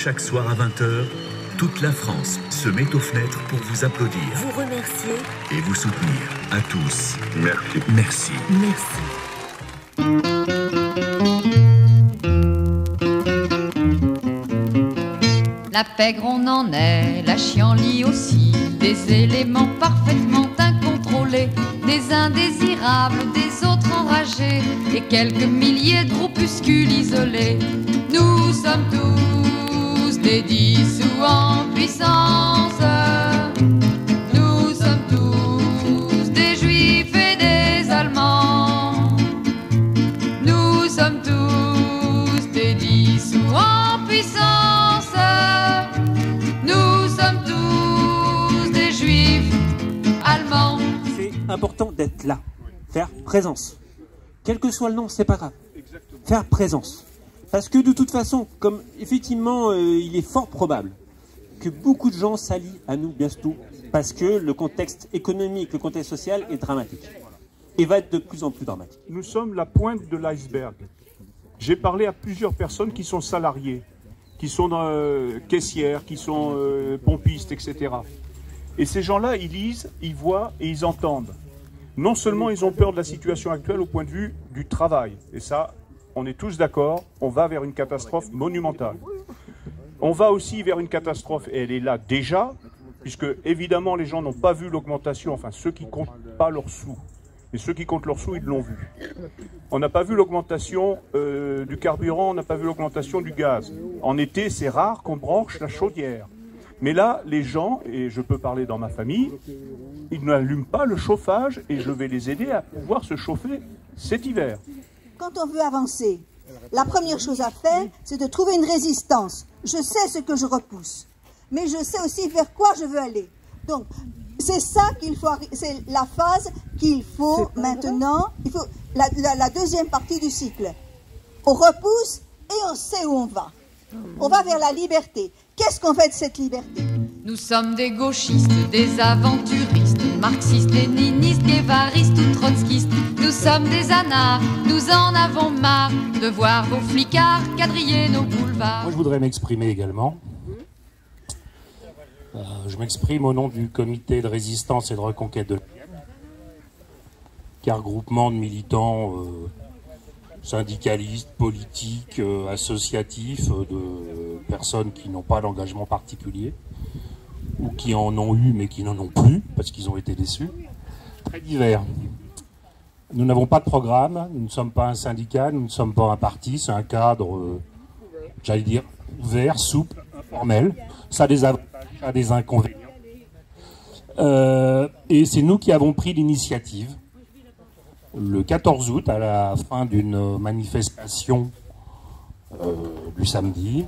Chaque soir à 20h, toute la France se met aux fenêtres pour vous applaudir. Vous remercier. Et vous soutenir. À tous. Merci. Merci. Merci. La pègre on en est, la chienlit aussi, des éléments parfaitement incontrôlés, des indésirables, des autres enragés, et quelques milliers de groupuscules isolés. Nous sommes tous des dissous en puissance. Nous sommes tous des juifs et des Allemands. Nous sommes tous des dissous en puissance. C'est important d'être là, faire présence. Quel que soit le nom, c'est pas grave. Faire présence. Parce que de toute façon, comme effectivement, il est fort probable que beaucoup de gens s'allient à nous bientôt, parce que le contexte économique, le contexte social est dramatique. Et va être de plus en plus dramatique. Nous sommes la pointe de l'iceberg. J'ai parlé à plusieurs personnes qui sont salariées, qui sont caissières, qui sont pompistes, etc. Et ces gens-là, ils lisent, ils voient et ils entendent. Non seulement ils ont peur de la situation actuelle au point de vue du travail, et ça, on est tous d'accord, on va vers une catastrophe monumentale. On va aussi vers une catastrophe, et elle est là déjà, puisque évidemment les gens n'ont pas vu l'augmentation, enfin ceux qui ne comptent pas leurs sous. Et ceux qui comptent leurs sous, ils l'ont vu. On n'a pas vu l'augmentation du carburant, on n'a pas vu l'augmentation du gaz. En été, c'est rare qu'on branche la chaudière. Mais là, les gens, et je peux parler dans ma famille, ils n'allument pas le chauffage et je vais les aider à pouvoir se chauffer cet hiver. Quand on veut avancer, la première chose à faire, c'est de trouver une résistance. Je sais ce que je repousse, mais je sais aussi vers quoi je veux aller. Donc, c'est ça qu'il faut, c'est la phase qu'il faut maintenant, il faut la deuxième partie du cycle. On repousse et on sait où on va. On va vers la liberté. Qu'est-ce qu'on fait de cette liberté? Nous sommes des gauchistes, des aventuristes, marxistes, léninistes, guévaristes ou trotskistes. Nous sommes des anards, nous en avons marre de voir vos flicards quadriller nos boulevards. Moi, je voudrais m'exprimer également. Je m'exprime au nom du comité de résistance et de reconquête de car groupement de militants syndicalistes, politiques, associatifs, de personnes qui n'ont pas d'engagement particulier ou qui en ont eu mais qui n'en ont plus parce qu'ils ont été déçus. Très divers. Nous n'avons pas de programme, nous ne sommes pas un syndicat, nous ne sommes pas un parti, c'est un cadre, j'allais dire, ouvert, souple, informel. Ça a des avantages, ça a des inconvénients. Et c'est nous qui avons pris l'initiative, le 14 août, à la fin d'une manifestation du samedi,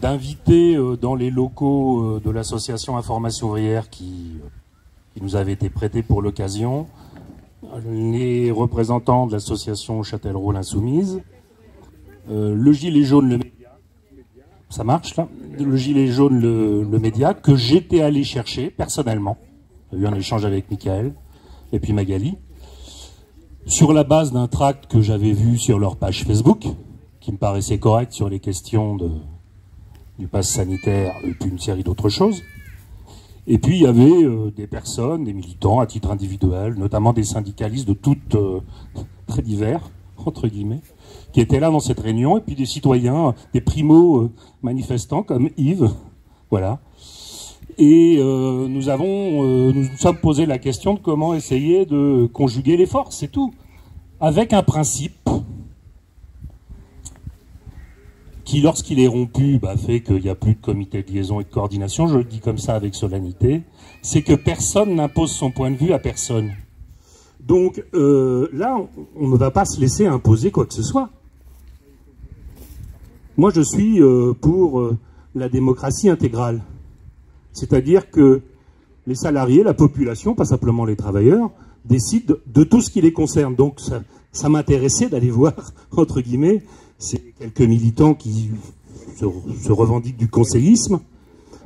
d'inviter dans les locaux de l'association Information Ouvrière qui nous avait été prêté pour l'occasion, les représentants de l'association Châtellerault l'Insoumise, le Gilet jaune, le média, ça marche là, le Gilet jaune, le média, que j'étais allé chercher personnellement. J'ai eu un échange avec Michael et puis Magali, sur la base d'un tract que j'avais vu sur leur page Facebook, qui me paraissait correct sur les questions du pass sanitaire et puis une série d'autres choses. Et puis il y avait des personnes, des militants à titre individuel, notamment des syndicalistes de toutes, très divers, entre guillemets, qui étaient là dans cette réunion, et puis des citoyens, des primo-manifestants comme Yves, voilà. Et nous nous sommes posé la question de comment essayer de conjuguer les forces, c'est tout, avec un principe qui, lorsqu'il est rompu, fait qu'il n'y a plus de comité de liaison et de coordination, je le dis comme ça avec solennité, c'est que personne n'impose son point de vue à personne. Donc là, on ne va pas se laisser imposer quoi que ce soit. Moi, je suis pour la démocratie intégrale. C'est-à-dire que les salariés, la population, pas simplement les travailleurs, décident de tout ce qui les concerne. Donc ça m'intéressait d'aller voir, entre guillemets, ces quelques militants qui se revendiquent du conseillisme.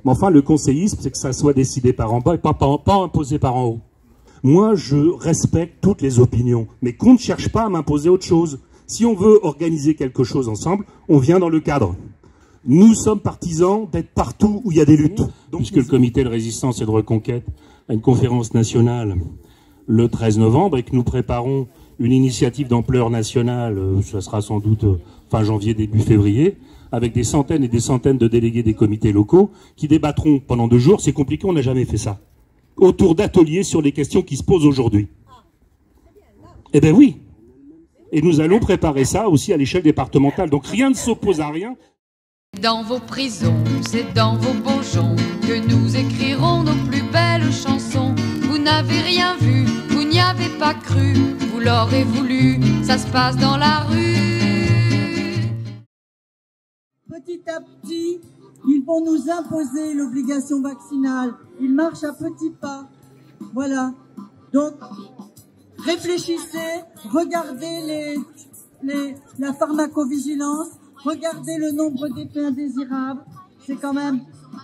Mais enfin, le conseillisme, c'est que ça soit décidé par en bas et pas imposé par en haut. Moi, je respecte toutes les opinions, mais qu'on ne cherche pas à m'imposer autre chose. Si on veut organiser quelque chose ensemble, on vient dans le cadre. Nous sommes partisans d'être partout où il y a des luttes. Puisque le comité de résistance et de reconquête a une conférence nationale le 13 novembre et que nous préparons une initiative d'ampleur nationale, ça sera sans doute fin janvier, début février, avec des centaines et des centaines de délégués des comités locaux qui débattront pendant 2 jours, c'est compliqué, on n'a jamais fait ça, autour d'ateliers sur les questions qui se posent aujourd'hui. Eh bien oui, et nous allons préparer ça aussi à l'échelle départementale, donc rien ne s'oppose à rien. Dans vos prisons, c'est dans vos beaux joncs que nous écrirons nos plus belles chansons. Vous n'avez rien vu, vous n'y avez pas cru, vous l'aurez voulu, ça se passe dans la rue. Petit à petit, ils vont nous imposer l'obligation vaccinale. Ils marchent à petits pas. Voilà. Donc, réfléchissez, regardez la pharmacovigilance, regardez le nombre d'effets indésirables. C'est quand même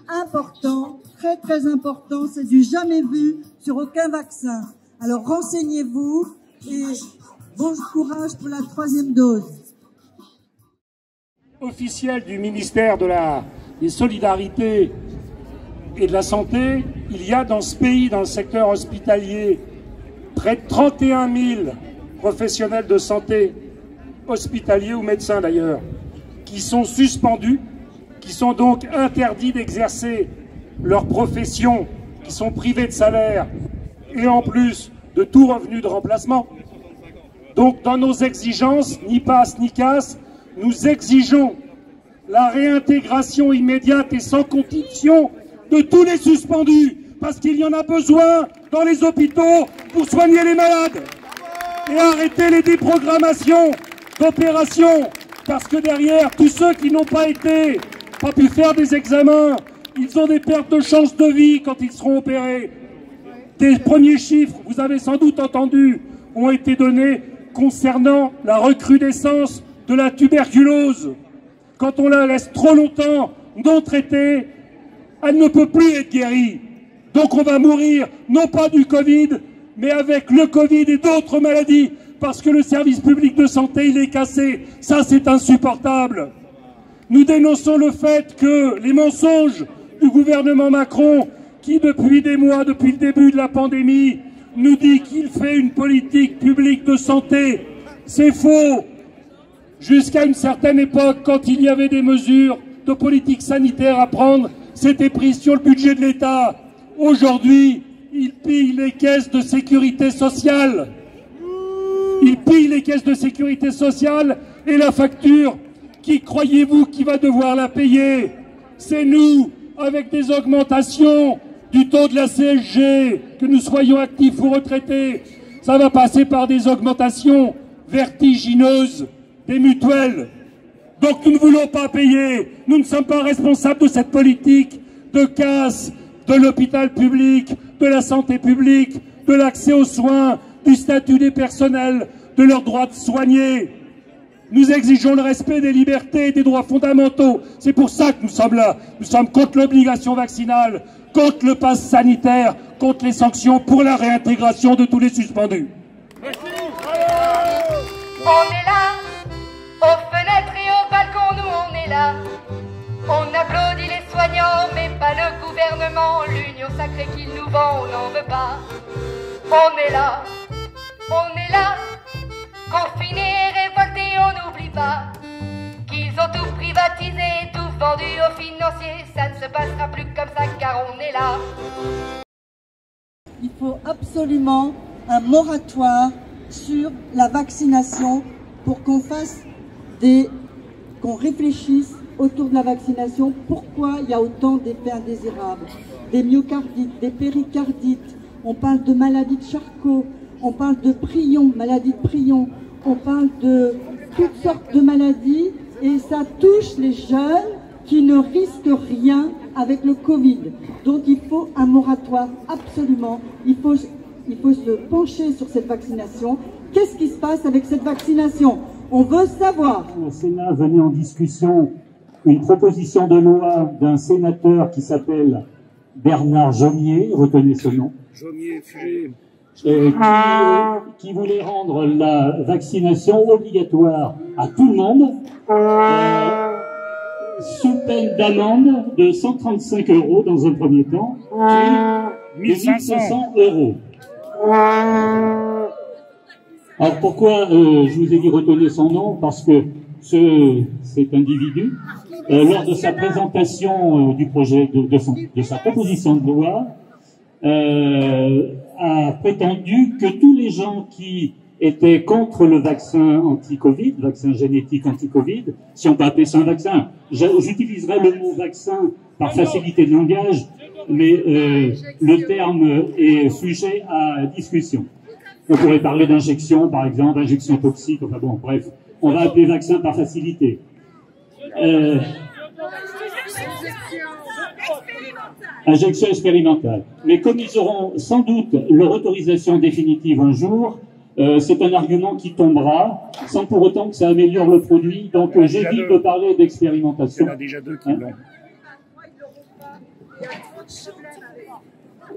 important, très très important. C'est du jamais vu sur aucun vaccin. Alors renseignez-vous et bon courage pour la 3e dose. Officiel du ministère des Solidarités et de la Santé, il y a dans ce pays, dans le secteur hospitalier, près de 31 000 professionnels de santé, hospitaliers ou médecins d'ailleurs, qui sont suspendus, qui sont donc interdits d'exercer leur profession, qui sont privés de salaire et en plus de tout revenu de remplacement. Donc dans nos exigences, ni passe ni casse, nous exigeons la réintégration immédiate et sans condition de tous les suspendus, parce qu'il y en a besoin dans les hôpitaux pour soigner les malades. Et arrêter les déprogrammations d'opérations, parce que derrière, tous ceux qui n'ont pas pu faire des examens, ils ont des pertes de chance de vie quand ils seront opérés. Des premiers chiffres, vous avez sans doute entendu, ont été donnés concernant la recrudescence de la tuberculose. Quand on la laisse trop longtemps non traitée, elle ne peut plus être guérie. Donc on va mourir, non pas du Covid, mais avec le Covid et d'autres maladies, parce que le service public de santé, il est cassé. Ça, c'est insupportable. Nous dénonçons le fait que les mensonges du gouvernement Macron, qui depuis des mois, depuis le début de la pandémie, nous dit qu'il fait une politique publique de santé. C'est faux. Jusqu'à une certaine époque, quand il y avait des mesures de politique sanitaire à prendre, c'était pris sur le budget de l'État. Aujourd'hui, il pille les caisses de sécurité sociale. Il pille les caisses de sécurité sociale et la facture, qui croyez-vous qui va devoir la payer? C'est nous, avec des augmentations du taux de la CSG, que nous soyons actifs ou retraités. Ça va passer par des augmentations vertigineuses des mutuelles. Donc nous ne voulons pas payer. Nous ne sommes pas responsables de cette politique de casse de l'hôpital public, de la santé publique, de l'accès aux soins, du statut des personnels, de leur droit de soigner. Nous exigeons le respect des libertés et des droits fondamentaux. C'est pour ça que nous sommes là. Nous sommes contre l'obligation vaccinale, contre le pass sanitaire, contre les sanctions, pour la réintégration de tous les suspendus. On est là, aux fenêtres et au balcon, nous on est là. On applaudit les soignants, mais pas le gouvernement. L'union sacrée qu'ils nous vend, on n'en veut pas. On est là, confinés et révoltés, on n'oublie pas qu'ils ont tout privatisé, tout vendu aux financiers. Ça ne se passera plus comme ça car on est là. Il faut absolument un moratoire sur la vaccination pour qu'on réfléchisse autour de la vaccination. Pourquoi il y a autant d'effets indésirables, des myocardites, des péricardites, on parle de maladies de Charcot, on parle de prions, maladie de prions, on parle de toutes sortes de maladies et ça touche les jeunes qui ne risquent rien avec le Covid. Donc il faut un moratoire absolument, il faut se pencher sur cette vaccination. Qu'est-ce qui se passe avec cette vaccination? On veut savoir. Au Sénat venait en discussion une proposition de loi d'un sénateur qui s'appelle Bernard Jomier, retenez ce nom, qui voulait rendre la vaccination obligatoire à tout le monde. sous peine d'amende de 135 € dans un premier temps et 1500 €. Alors pourquoi je vous ai dit retenez son nom? Parce que cet individu, lors de sa présentation du projet de sa proposition de loi, a prétendu que tous les gens qui étaient contre le vaccin anti-Covid, vaccin génétique anti-Covid, si on peut appeler ça un vaccin, j'utiliserai le mot vaccin par facilité de langage, mais le terme est sujet à discussion. On pourrait parler d'injection, par exemple, injection toxique, enfin bon, bref, on va appeler vaccin par facilité. Injection expérimentale. Mais comme ils auront sans doute leur autorisation définitive un jour, c'est un argument qui tombera, sans pour autant que ça améliore le produit. Donc j'évite de parler d'expérimentation. Il y en a déjà deux qui l'ont.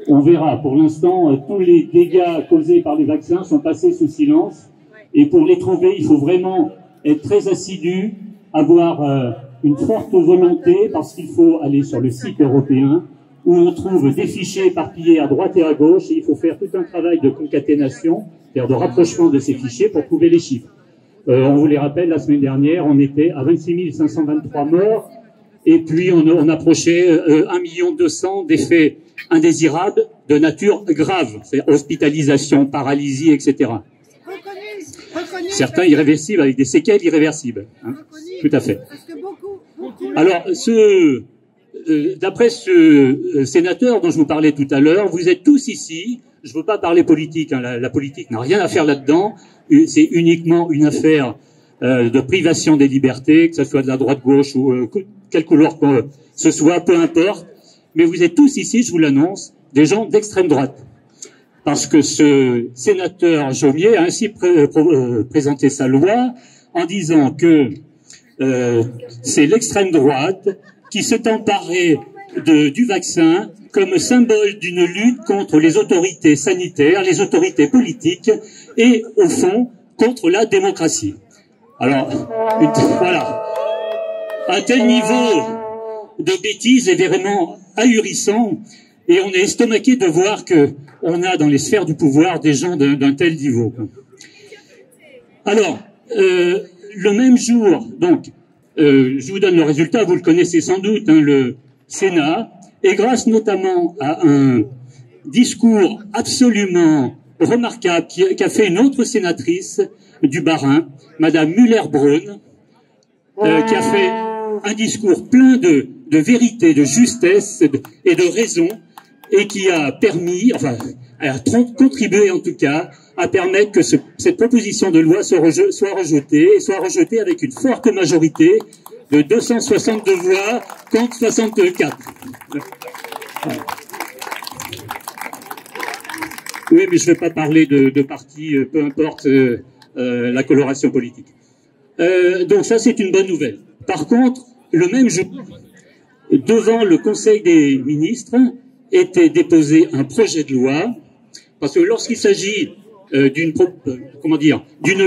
On verra. Pour l'instant, tous les dégâts causés par les vaccins sont passés sous silence. Et pour les trouver, il faut vraiment être très assidu, avoir une forte volonté, parce qu'il faut aller sur le site européen, où on trouve des fichiers éparpillés à droite et à gauche, et il faut faire tout un travail de concaténation, c'est-à-dire de rapprochement de ces fichiers pour trouver les chiffres. On vous les rappelle, la semaine dernière, on était à 26 523 morts, et puis on approchait 1 200 000 d'effets indésirables de nature grave, c'est hospitalisation, paralysie, etc. Certains irréversibles, avec des séquelles irréversibles. Hein, tout à fait. Alors, d'après ce sénateur dont je vous parlais tout à l'heure, vous êtes tous ici, je ne veux pas parler politique, hein, la politique n'a rien à faire là-dedans, c'est uniquement une affaire de privation des libertés, que ce soit de la droite-gauche ou quelle couleur que ce soit, peu importe, mais vous êtes tous ici, je vous l'annonce, des gens d'extrême droite. Parce que ce sénateur Jomier a ainsi présenté sa loi en disant que c'est l'extrême droite qui s'est emparée du vaccin comme symbole d'une lutte contre les autorités sanitaires, les autorités politiques et, au fond, contre la démocratie. Alors, voilà. Un tel niveau de bêtise est vraiment ahurissant et on est estomaqué de voir que on a dans les sphères du pouvoir des gens d'un tel niveau. Alors, le même jour, donc, je vous donne le résultat, vous le connaissez sans doute, hein, le Sénat, et grâce notamment à un discours absolument remarquable qu'a fait une autre sénatrice du Bas-Rhin, Madame Müller-Bronn, qui a fait un discours plein de vérité, de justesse et de raison, et qui a permis, enfin, a contribué en tout cas, à permettre que cette proposition de loi soit rejetée, et soit rejetée avec une forte majorité de 262 voix contre 64. Oui, mais je ne vais pas parler de parti, peu importe la coloration politique. Donc ça, c'est une bonne nouvelle. Par contre, le même jour, devant le Conseil des ministres, était déposé un projet de loi, parce que lorsqu'il s'agit d'une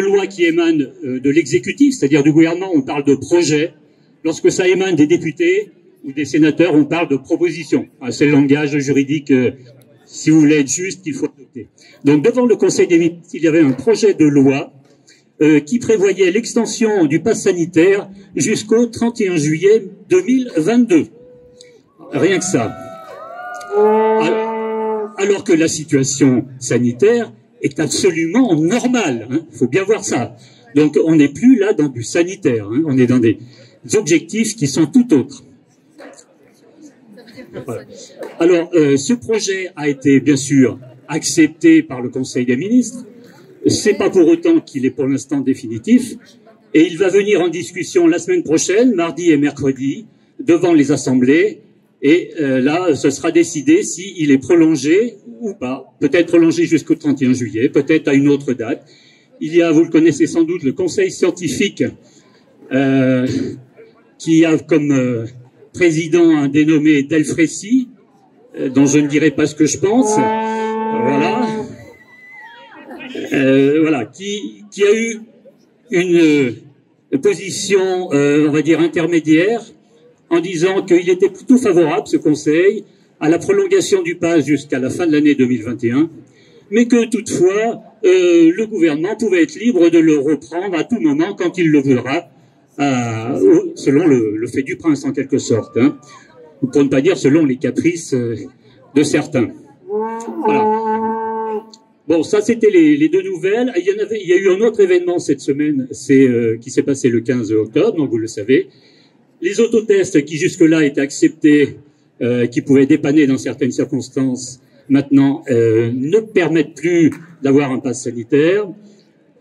loi qui émane de l'exécutif, c'est-à-dire du gouvernement, on parle de projet. Lorsque ça émane des députés ou des sénateurs, on parle de proposition. C'est le langage juridique, si vous voulez être juste, il faut adopter. Donc devant le Conseil des ministres, il y avait un projet de loi qui prévoyait l'extension du pass sanitaire jusqu'au 31 juillet 2022. Rien que ça. Alors que la situation sanitaire est absolument normale. Il faut bien voir ça. Donc on n'est plus là dans du sanitaire. Hein, on est dans des objectifs qui sont tout autres. Voilà. Alors, ce projet a été bien sûr accepté par le Conseil des ministres. C'est pas pour autant qu'il est pour l'instant définitif. Et il va venir en discussion la semaine prochaine, mardi et mercredi, devant les assemblées. Et là, ce sera décidé s'il est prolongé ou pas. Peut-être prolongé jusqu'au 31 juillet, peut-être à une autre date. Il y a, vous le connaissez sans doute, le Conseil scientifique qui a comme président un dénommé Delfrécy, dont je ne dirai pas ce que je pense. Voilà. Voilà, qui a eu une position, on va dire, intermédiaire, en disant qu'il était plutôt favorable, ce Conseil, à la prolongation du pass jusqu'à la fin de l'année 2021, mais que toutefois, le gouvernement pouvait être libre de le reprendre à tout moment quand il le voudra, selon le fait du prince en quelque sorte, hein, pour ne pas dire selon les caprices de certains. Voilà. Bon, ça c'était les deux nouvelles. Il y a eu un autre événement cette semaine, qui s'est passé le 15 octobre, donc vous le savez. Les autotests qui jusque-là étaient acceptés, qui pouvaient dépanner dans certaines circonstances, maintenant ne permettent plus d'avoir un pass sanitaire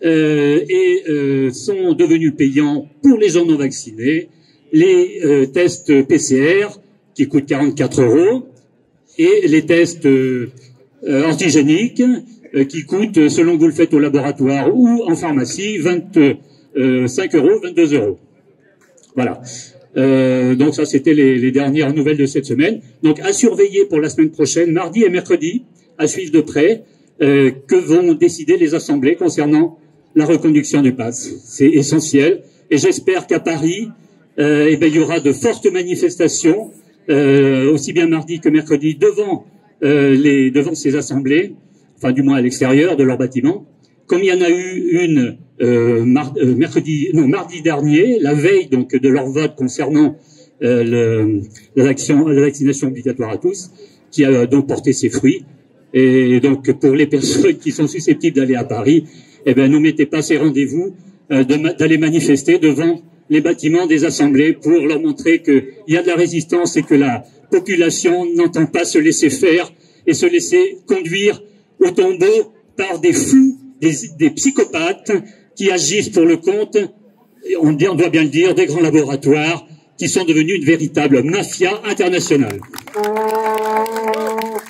et sont devenus payants pour les gens non vaccinés. Les tests PCR qui coûtent 44 € et les tests antigéniques qui coûtent, selon que vous le faites au laboratoire ou en pharmacie, 25 €, 22 €. Voilà. Donc ça, c'était les dernières nouvelles de cette semaine. Donc à surveiller pour la semaine prochaine, mardi et mercredi, à suivre de près, que vont décider les assemblées concernant la reconduction du pass. C'est essentiel. Et j'espère qu'à Paris, il y aura de fortes manifestations, aussi bien mardi que mercredi, devant ces assemblées, enfin du moins à l'extérieur de leur bâtiment, comme il y en a eu une mardi dernier, la veille donc de leur vote concernant la vaccination obligatoire à tous, qui a donc porté ses fruits. Et donc pour les personnes qui sont susceptibles d'aller à Paris, ne mettez pas ces rendez-vous d'aller manifester devant les bâtiments des assemblées pour leur montrer qu'il y a de la résistance et que la population n'entend pas se laisser faire et se laisser conduire au tombeau par des fous, des psychopathes qui agissent pour le compte, on doit bien le dire, des grands laboratoires qui sont devenus une véritable mafia internationale.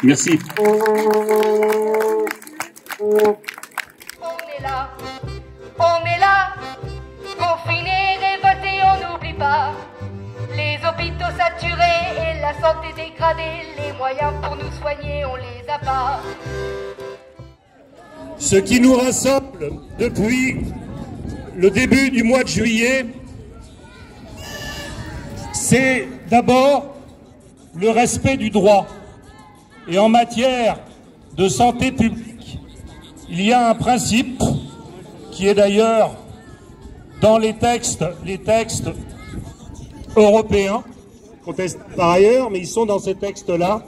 Merci. On est là, confinés, révoltés, on n'oublie pas. Les hôpitaux saturés et la santé dégradée, les moyens pour nous soigner, on les a pas. Ce qui nous rassemble depuis le début du mois de juillet, c'est d'abord le respect du droit. Et en matière de santé publique, il y a un principe qui est d'ailleurs dans les textes européens, contestés par ailleurs, mais ils sont dans ces textes-là,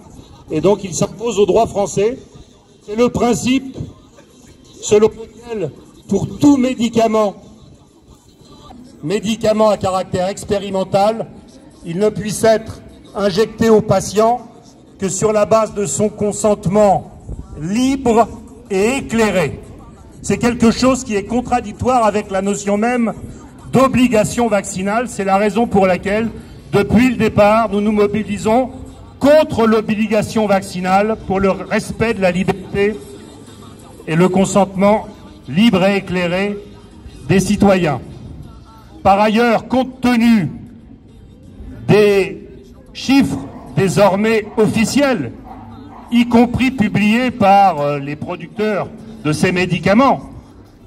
et donc ils s'imposent au droit français. C'est le principe selon lequel, pour tout médicament à caractère expérimental, il ne puisse être injecté au patient que sur la base de son consentement libre et éclairé. C'est quelque chose qui est contradictoire avec la notion même d'obligation vaccinale. C'est la raison pour laquelle, depuis le départ, nous nous mobilisons contre l'obligation vaccinale pour le respect de la liberté et le consentement libre et éclairé des citoyens. Par ailleurs, compte tenu des chiffres désormais officiels, y compris publiés par les producteurs de ces médicaments,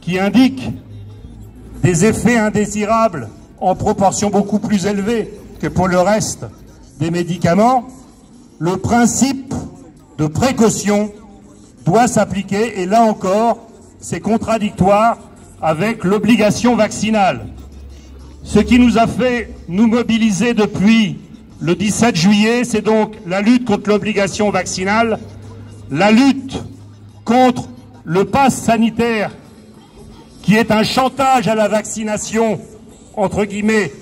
qui indiquent des effets indésirables en proportion beaucoup plus élevée que pour le reste des médicaments, le principe de précaution doit s'appliquer, et là encore, c'est contradictoire avec l'obligation vaccinale. Ce qui nous a fait nous mobiliser depuis le 17 juillet, c'est donc la lutte contre l'obligation vaccinale, la lutte contre le pass sanitaire, qui est un chantage à la vaccination, entre guillemets,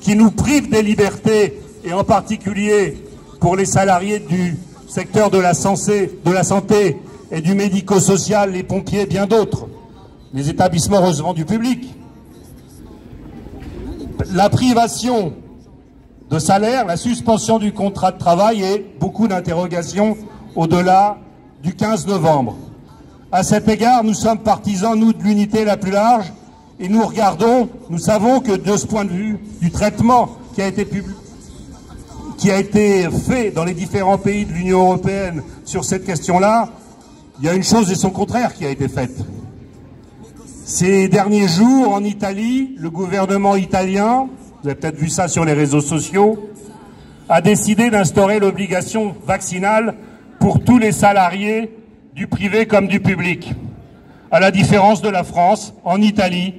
qui nous prive des libertés, et en particulier pour les salariés du secteur de la santé et du médico-social, les pompiers et bien d'autres, les établissements recevant du public. La privation de salaire, la suspension du contrat de travail et beaucoup d'interrogations au-delà du 15 novembre. À cet égard, nous sommes partisans, nous, de l'unité la plus large, et nous savons que de ce point de vue du traitement qui a été fait dans les différents pays de l'Union européenne sur cette question-là, il y a une chose et son contraire qui a été faite. Ces derniers jours, en Italie, le gouvernement italien, vous avez peut-être vu ça sur les réseaux sociaux, a décidé d'instaurer l'obligation vaccinale pour tous les salariés du privé comme du public. À la différence de la France, en Italie,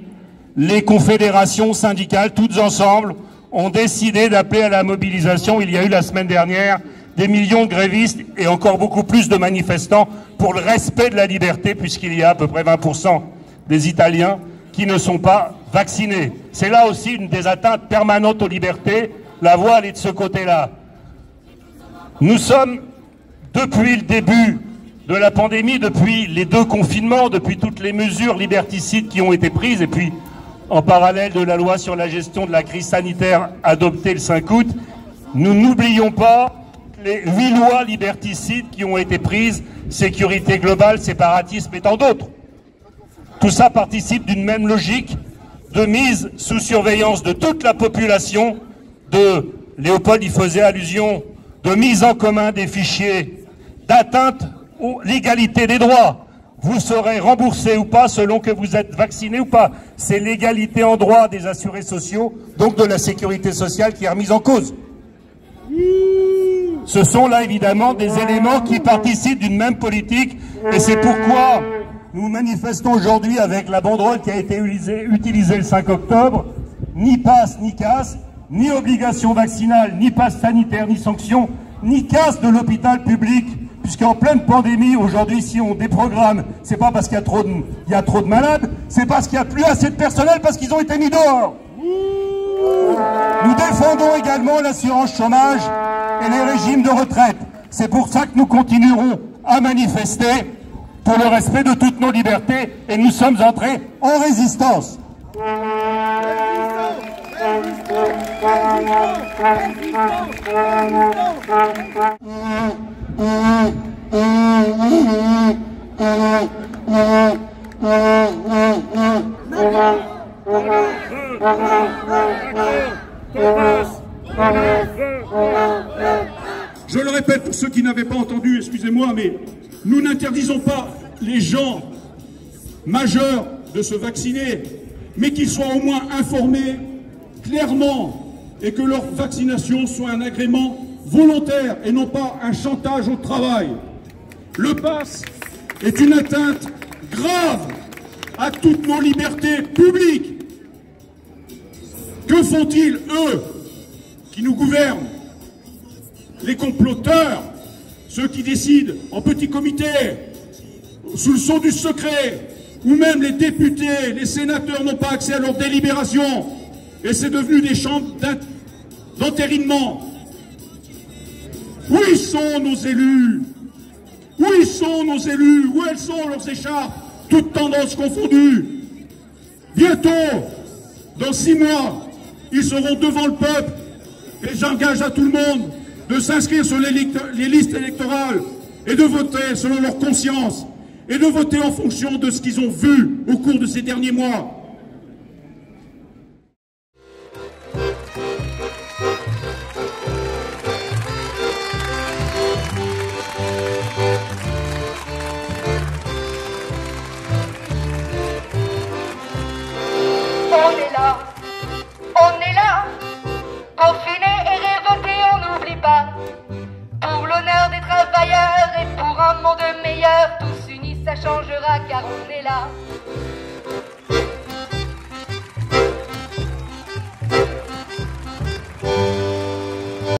les confédérations syndicales, toutes ensemble, ont décidé d'appeler à la mobilisation. Il y a eu la semaine dernière des millions de grévistes et encore beaucoup plus de manifestants pour le respect de la liberté, puisqu'il y a à peu près 20% des Italiens qui ne sont pas vaccinés. C'est là aussi une des atteintes permanentes aux libertés. La voie, elle est de ce côté-là. Nous sommes, depuis le début de la pandémie, depuis les 2 confinements, depuis toutes les mesures liberticides qui ont été prises, et puis en parallèle de la loi sur la gestion de la crise sanitaire adoptée le 5 août, nous n'oublions pas les 8 lois liberticides qui ont été prises, sécurité globale, séparatisme et tant d'autres. Tout ça participe d'une même logique de mise sous surveillance de toute la population, de, Léopold y faisait allusion, de mise en commun des fichiers, d'atteinte à l'égalité des droits. Vous serez remboursé ou pas selon que vous êtes vacciné ou pas. C'est l'égalité en droit des assurés sociaux, donc de la sécurité sociale qui est remise en cause. Ce sont là évidemment des éléments qui participent d'une même politique et c'est pourquoi nous manifestons aujourd'hui avec la banderole qui a été utilisée le 5 octobre. Ni passe ni casse, ni obligation vaccinale, ni passe sanitaire, ni sanction, ni casse de l'hôpital public. Puisqu'en pleine pandémie, aujourd'hui, si on déprogramme, c'est pas parce qu'il y a trop de malades, c'est parce qu'il n'y a plus assez de personnel parce qu'ils ont été mis dehors. Nous défendons également l'assurance chômage et les régimes de retraite. C'est pour ça que nous continuerons à manifester pour le respect de toutes nos libertés et nous sommes entrés en résistance. Je le répète pour ceux qui n'avaient pas entendu, excusez-moi, mais nous n'interdisons pas les gens majeurs de se vacciner, mais qu'ils soient au moins informés clairement et que leur vaccination soit un agrément volontaire et non pas un chantage au travail. Le pass est une atteinte grave à toutes nos libertés publiques. Que font-ils, eux, qui nous gouvernent? Les comploteurs, ceux qui décident en petit comité, sous le sceau du secret, ou même les députés, les sénateurs n'ont pas accès à leurs délibérations, et c'est devenu des chambres d'entérinement. Où sont nos élus? Où sont nos élus? Où elles sont leurs écharpes? Toutes tendances confondues. Bientôt, dans 6 mois, ils seront devant le peuple, et j'engage à tout le monde de s'inscrire sur les listes électorales et de voter selon leur conscience et de voter en fonction de ce qu'ils ont vu au cours de ces derniers mois. On est là, confinés et révoltés, on n'oublie pas. Pour l'honneur des travailleurs et pour un monde meilleur, tous unis ça changera car on est là.